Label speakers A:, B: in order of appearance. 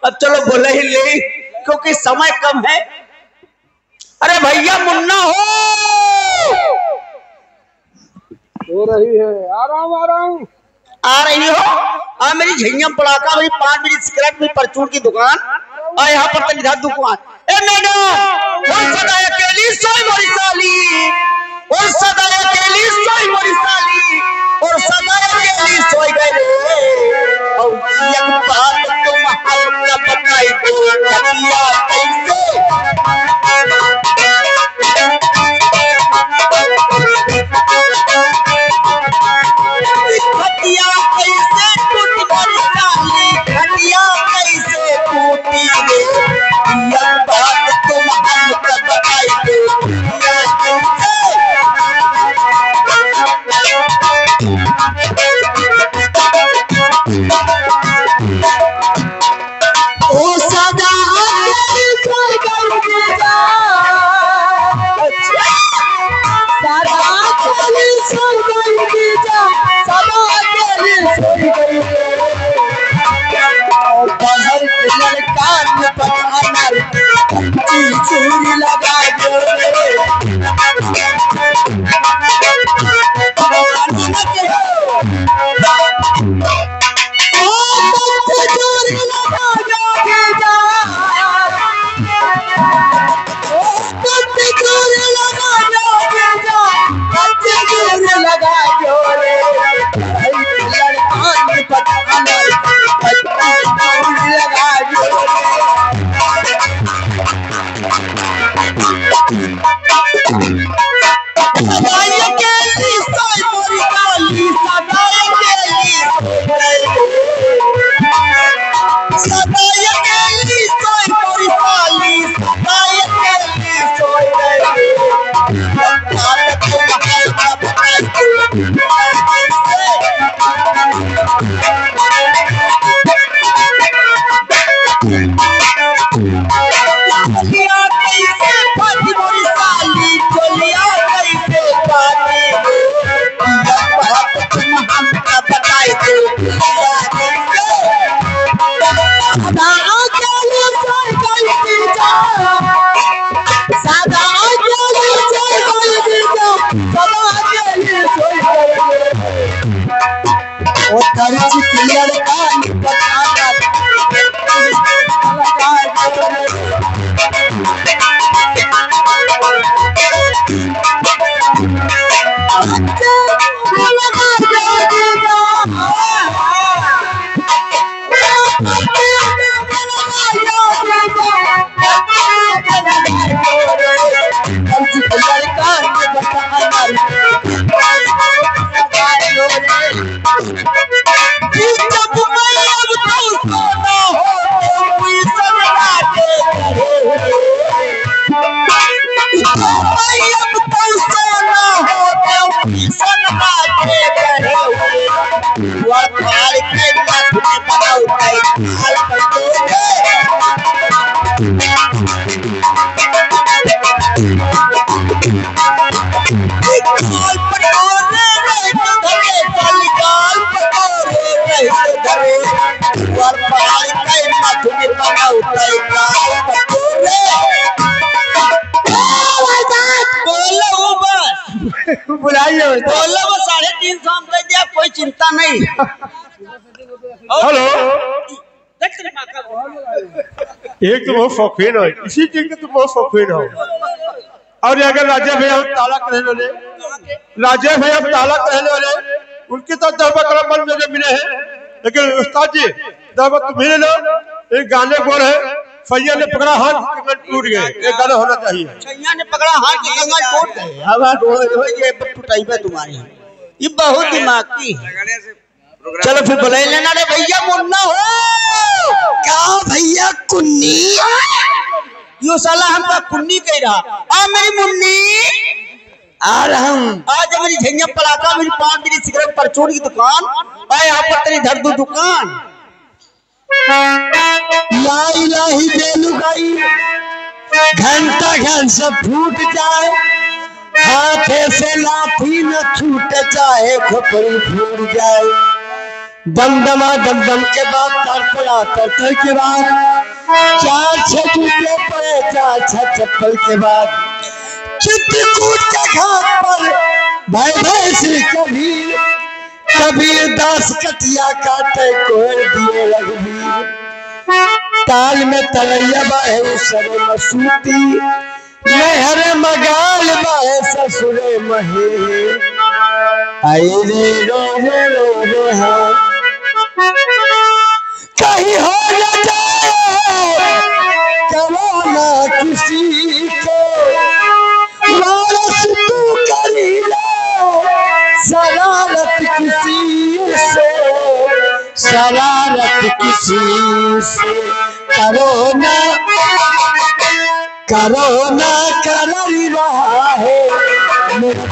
A: अब चलो बोले ही ले क्योंकि समय कम है। अरे भैया मुन्ना
B: हो रही है। आ रहा हूँ।
A: आ रही हो? मेरी झैया पड़ाका भाई 5 मिनट सिगरेट में परचून की दुकान और यहाँ पर तक दुकान। ए मैडम और सदा अकेली सोई मोरी साली, और सदा अकेली सोई मोरी साली, और सदा अकेली सोई गई। और एक बात तुम हमको बताई दो कन्या कैसे खटिया कैसे टूटी मोरी साली, खटिया कैसे टूटी रे। एक बात तुम हमको बताई दो कन्या कैसे। ओ सदा अकेली सोई गई जा, सदा अकेली सोई गई जा, सदा अकेली सोई गई। और बाहर के लड़का ने पठाना चूड़ी लगा दो बुलाइए। बोलो वो 350 हम दे दिया, कोई चिंता नहीं।
C: हेलो, एक तो बहुत शौकीन हो, इसी चीज के तो बहुत शौकीन हो। और अगर राजा भैया ताला कहने वाले, राजा भैया ताला कहने वाले, उनके तो दरबा कलम बन मेरे मिले हैं, लेकिन उस्ताद जी दरबा तुम्हें लो। एक गाने बोल है, सैया ने पकड़ा हाथ कंगन टूट गए, एक गाना होना चाहिए।
A: सैया ने पकड़ा हाथ की कंगन टूट गए, अब ये टूटाई पे तुम्हारी ये बहुत दिमाग की है। चलो फिर बुला लेना रे भैया मुन्ना हो। क्या भैया कुन्नी? यो साला हमका कुन्नी कह रहा। आ मेरी मुन्नी आ रहा हूँ। आज मेरी झंझा पलाका, मेरी 5 बीड़ी सिगरेट परचून की दुकान और यहाँ पर तेरी धर दो दुकान। ला इलाही बेलुगाई घंटा घन से फूट जाए, हाथे से लाठी न छूट जाए, खोपड़ी फूट जाए। दमदमा दमदम के बाद तरपड़ा तरतर के बाद 4-6 जूते पड़े 4-6 चप्पल के बाद चित्रकूट के घाट पर भय भय श्री कबीर दास कटिया काटे कोर दिए रघुवीर ताल में तरैया बाहे उसरे मसूती मेहर मगाल बाहे ससुरे महे आई रे रो रे रो रे हाँ कहीं हो न जाए कमाना किसी को वारस तू करी लो शरारत किसी से करोना कर रहा है मेरा